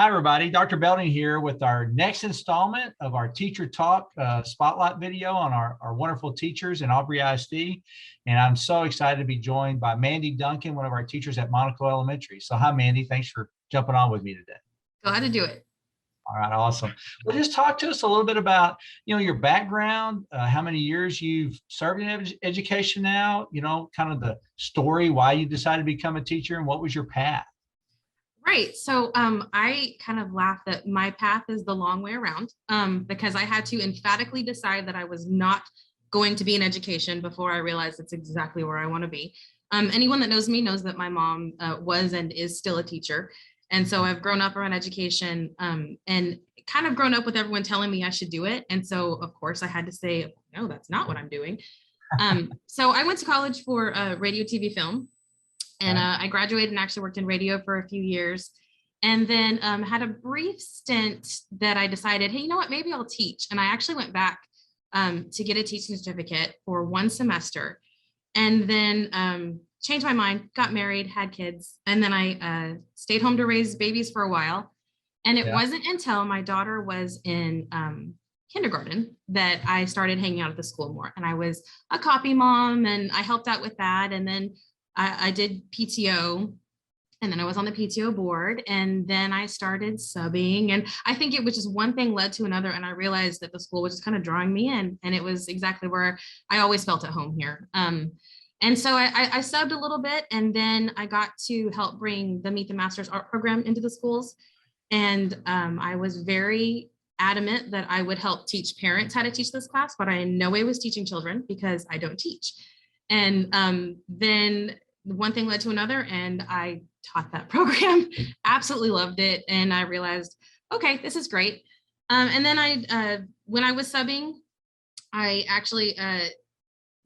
Hi, everybody. Dr. Belding here with our next installment of our Teacher Talk Spotlight video on our wonderful teachers in Aubrey ISD. And I'm so excited to be joined by Mandy Duncan, one of our teachers at Monaco Elementary. So hi, Mandy. Thanks for jumping on with me today. Glad to do it. All right, awesome. Well, just talk to us a little bit about, your background, how many years you've served in education now, kind of the story, why you decided to become a teacher and what was your path? Right. So I kind of laugh that my path is the long way around because I had to emphatically decide that I was not going to be in education before I realized it's exactly where I want to be. Anyone that knows me knows that my mom was and is still a teacher. And so I've grown up around education and kind of grown up with everyone telling me I should do it. And so, of course, I had to say, no, that's not what I'm doing. So I went to college for radio, TV, film. And I graduated and actually worked in radio for a few years. And then had a brief stint that I decided, hey, you know what, maybe I'll teach. And I actually went back to get a teaching certificate for one semester. And then changed my mind, got married, had kids. And then I stayed home to raise babies for a while. And it wasn't until my daughter was in kindergarten that I started hanging out at the school more. And I was a copy mom and I helped out with that. And then I did PTO, and then I was on the PTO board, and then I started subbing. And I think it was just one thing led to another. And I realized that the school was just kind of drawing me in, and it was exactly where I always felt at home here. And so I subbed a little bit, and then I got to help bring the Meet the Masters art program into the schools. And I was very adamant that I would help teach parents how to teach this class, but I in no way was teaching children because I don't teach. And then one thing led to another, and I taught that program, absolutely loved it. And I realized, okay, this is great. And then when I was subbing, I actually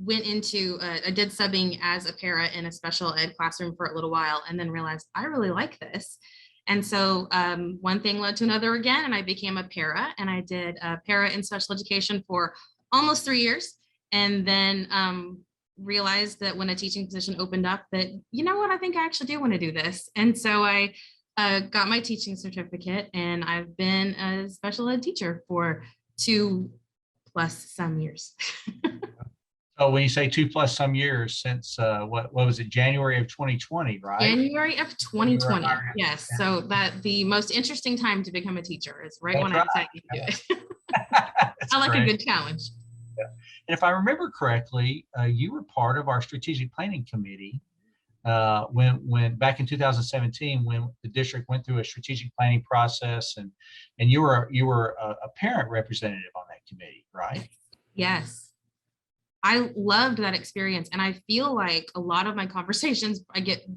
went into, I did subbing as a para in a special ed classroom for a little while, and then realized I really like this. And so one thing led to another again, and I became a para, and I did a para in special education for almost 3 years. And then realized that when a teaching position opened up that, you know what, I think I actually do want to do this. And so I got my teaching certificate, and I've been a special ed teacher for 2+ some years. So when you say 2+ some years, since what was it, January of 2020, right? January of 2020. Yes. So that the most interesting time to become a teacher is right when I decided to do it. I like a good challenge. Yeah. And if I remember correctly, you were part of our strategic planning committee when back in 2017, when the district went through a strategic planning process, and you were a parent representative on that committee, right? Yes. I loved that experience. And I feel like a lot of my conversations,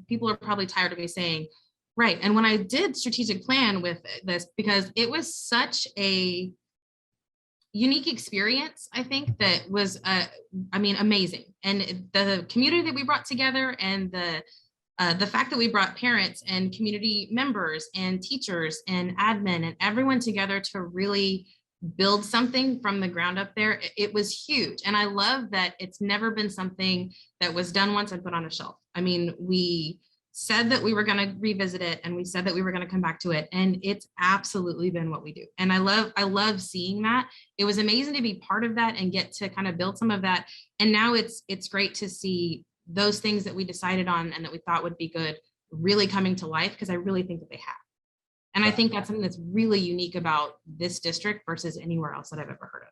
people are probably tired of me saying, right. And when I did strategic plan with this, because it was such a unique experience, I think that was, amazing. And the community that we brought together, and the fact that we brought parents and community members and teachers and admin and everyone together to really build something from the ground up there, it was huge. And I love that it's never been something that was done once and put on a shelf. I mean, we said that we were going to revisit it, and we said that we were going to come back to it, and it's absolutely been what we do. And I love seeing that. It was amazing to be part of that and get to kind of build some of that. And now it's great to see those things that we decided on and that we thought would be good really coming to life, because I really think that they have. And I think that's something that's really unique about this district versus anywhere else that I've ever heard of.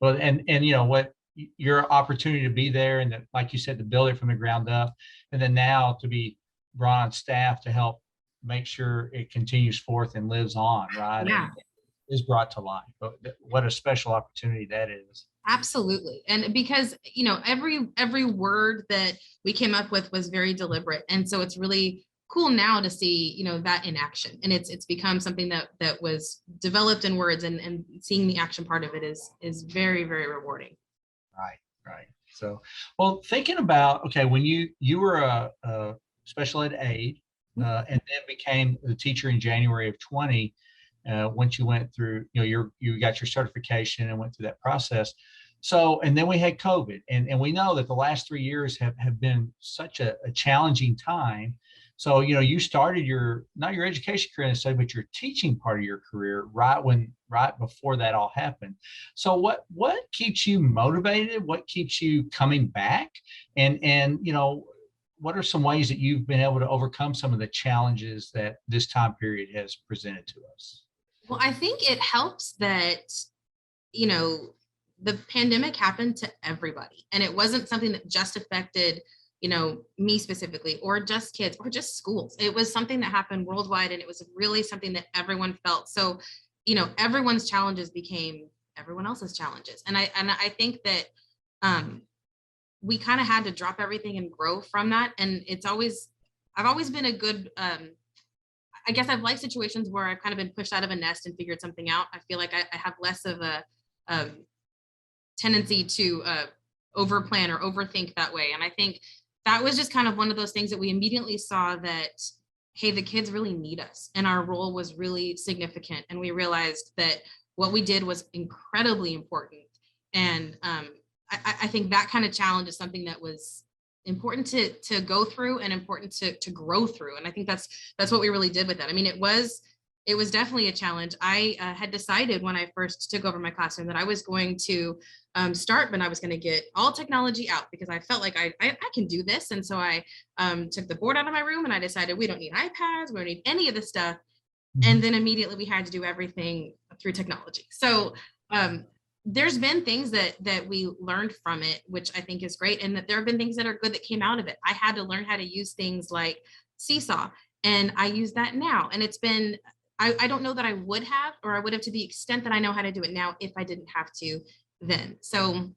Well, and you know what, your opportunity to be there, and like you said, to build it from the ground up, and then now to be brought on staff to help make sure it continues forth and lives on, right? Yeah. And is brought to life. But what a special opportunity that is. Absolutely. And because, every word that we came up with was very deliberate. And so it's really cool now to see, that in action. And it's become something that was developed in words, and seeing the action part of it is very, very rewarding. Right. So, well, thinking about, okay, when you were a special ed aide, and then became the teacher in January of 20, once you went through, you got your certification and went through that process. So, and then we had COVID, and we know that the last 3 years have been such a challenging time. So, you started not your education career necessarily, but your teaching part of your career right before that all happened. So what keeps you motivated? What keeps you coming back? And what are some ways that you've been able to overcome some of the challenges that this time period has presented to us? Well, I think it helps that, you know, the pandemic happened to everybody, and it wasn't something that just affected, me specifically, or just kids, or just schools. It was something that happened worldwide, and it was really something that everyone felt. So, everyone's challenges became everyone else's challenges. And I think that um we kind of had to drop everything and grow from that. And I've always been a good I guess I've liked situations where I've kind of been pushed out of a nest and figured something out. I feel like I have less of a um, tendency to overplan or overthink that way. And I think that was just kind of one of those things that we immediately saw that, hey, the kids really need us. And our role was really significant. And we realized that what we did was incredibly important. And I think that kind of challenge is something that was important to go through and important to grow through. And I think that's what we really did with that. I mean, it was definitely a challenge. I had decided when I first took over my classroom that I was going to start, but I was going to get all technology out because I felt like I can do this. And so I took the board out of my room and I decided we don't need iPads, we don't need any of this stuff. And then immediately we had to do everything through technology. So there's been things that we learned from it, which I think is great. And that there have been things that are good that came out of it. I had to learn how to use things like Seesaw, and I use that now. And it's been, I don't know that I would have, or I would have to the extent that I know how to do it now if I didn't have to then. So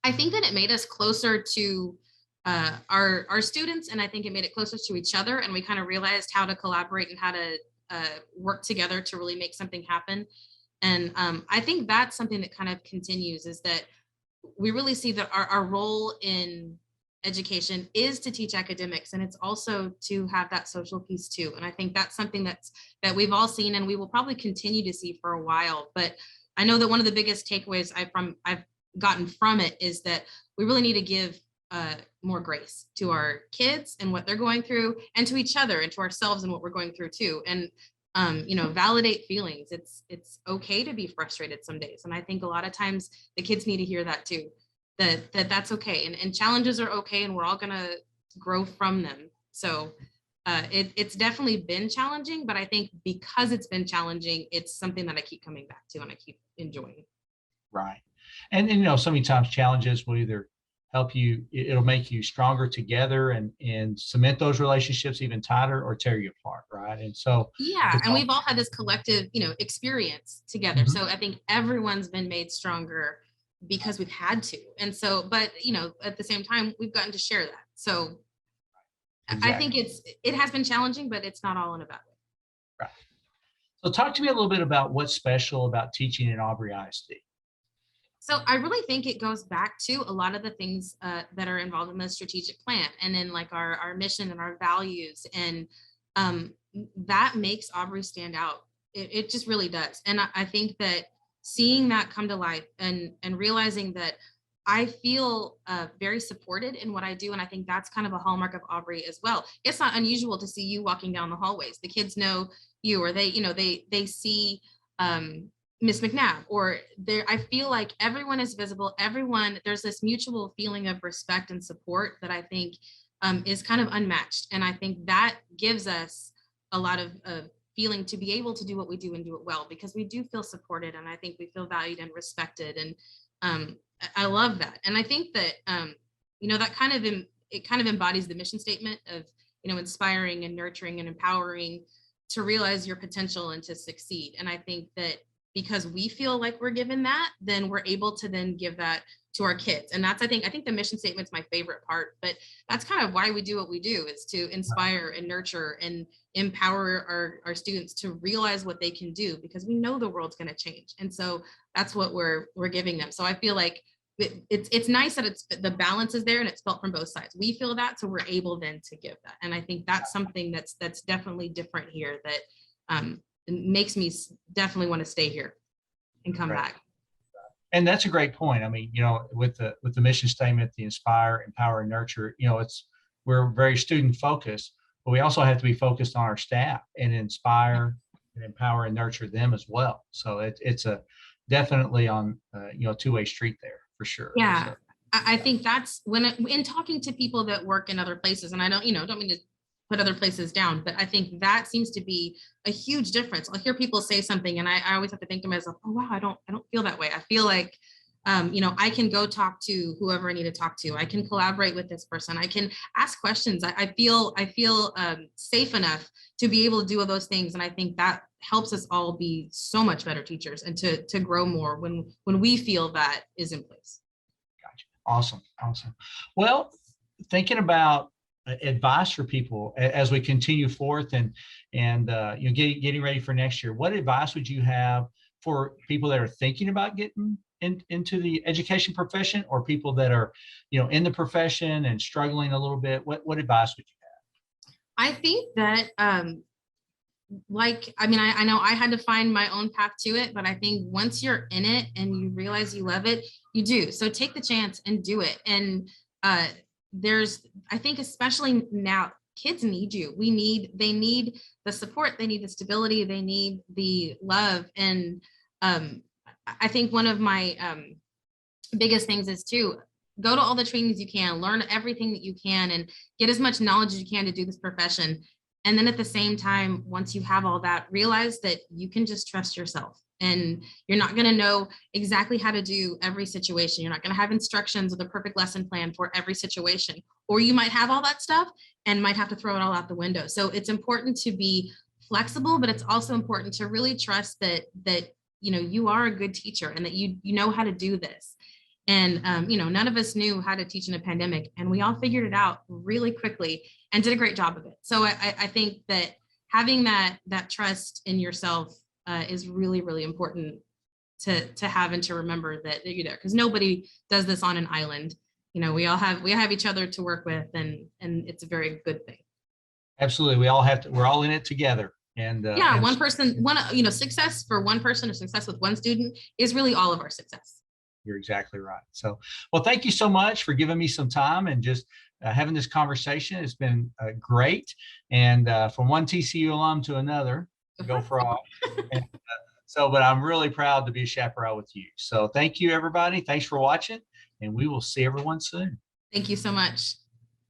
I think that it made us closer to our students, and I think it made it closer to each other. And we kind of realized how to collaborate and how to work together to really make something happen. And I think that's something that kind of continues, is that we really see that our role in education is to teach academics, and it's also to have that social piece too. And I think that's something that we've all seen, and we will probably continue to see for a while. But I know that one of the biggest takeaways I've gotten from it is that we really need to give more grace to our kids and what they're going through, and to each other and to ourselves and what we're going through too. And validate feelings. It's okay to be frustrated some days. And I think a lot of times the kids need to hear that too, that's okay. And challenges are okay. And we're all going to grow from them. So it's definitely been challenging, but I think because it's been challenging, it's something that I keep coming back to and I keep enjoying. Right. And so many times challenges will either help you, it'll make you stronger together and cement those relationships even tighter, or tear you apart. Right. And so Yeah, and we've all had this collective, experience together. Mhm. So I think everyone's been made stronger because we've had to. And so, but at the same time, we've gotten to share that. So I think Exactly. it has been challenging, but it's not all in a bad way. Right. So talk to me a little bit about what's special about teaching in Aubrey ISD. So I really think it goes back to a lot of the things that are involved in the strategic plan, and then like our mission and our values, and um, that makes Aubrey stand out. It just really does. And I think that seeing that come to life, and realizing that I feel very supported in what I do, and I think that's kind of a hallmark of Aubrey as well. It's not unusual to see you walking down the hallways. The kids know you, or they see. Miss McNabb, or there, I feel like everyone is visible. There's this mutual feeling of respect and support that I think is kind of unmatched. And I think that gives us a lot of feeling to be able to do what we do and do it well, because we do feel supported, and I think we feel valued and respected. And I love that. And I think that, that it kind of embodies the mission statement of, inspiring and nurturing and empowering to realize your potential and to succeed. And I think that because we feel like we're given that, then we're able to then give that to our kids. And that's, I think the mission statement's my favorite part, but that's kind of why we do what we do, is to inspire and nurture and empower our students to realize what they can do, because we know the world's going to change. And so that's what we're giving them. So I feel like it's nice that the balance is there and it's felt from both sides. We feel that, so we're able then to give that. And I think that's something that's definitely different here, that makes me definitely want to stay here and come Right. back. And that's a great point. I mean, with the mission statement, the inspire, empower, and nurture, we're very student focused, but we also have to be focused on our staff and inspire and empower and nurture them as well. So it's a definitely on two-way street there for sure. Yeah. So. I think that's when in talking to people that work in other places, and I don't mean to put other places down, but I think that seems to be a huge difference. I'll hear people say something and I always have to think to myself, oh wow, I don't feel that way. I feel like I can go talk to whoever I need to talk to. I can collaborate with this person. I can ask questions. I feel safe enough to be able to do all those things. And I think that helps us all be so much better teachers and to grow more when we feel that is in place. Gotcha. Awesome. Well, thinking about advice for people as we continue forth and getting ready for next year, what advice would you have for people that are thinking about getting into the education profession, or people that are in the profession and struggling a little bit? What advice would you have? I think that I know I had to find my own path to it, but I think once you're in it and you realize you love it, you do. So take the chance and do it. And I think especially now, kids need you. They need the support, they need the stability, they need the love. And I think one of my biggest things is to go to all the trainings you can, learn everything that you can, and get as much knowledge as you can to do this profession. And then at the same time, once you have all that, realize that you can just trust yourself, and you're not going to know exactly how to do every situation. You're not going to have instructions or the perfect lesson plan for every situation, or you might have all that stuff and might have to throw it all out the window. So it's important to be flexible, but it's also important to really trust that you are a good teacher and that you know how to do this. And none of us knew how to teach in a pandemic, and we all figured it out really quickly and did a great job of it. So I think that having that trust in yourself is really, really important to have and to remember that you're there, because nobody does this on an island. We have each other to work with, and it's a very good thing. Absolutely. We're all in it together. And one person, success for one person or success with one student is really all of our success. You're exactly right. So, well, thank you so much for giving me some time and just having this conversation. It's been great. And from one TCU alum to another, go Frog. But I'm really proud to be a chaperone with you. So thank you, everybody. Thanks for watching, and we will see everyone soon. Thank you so much.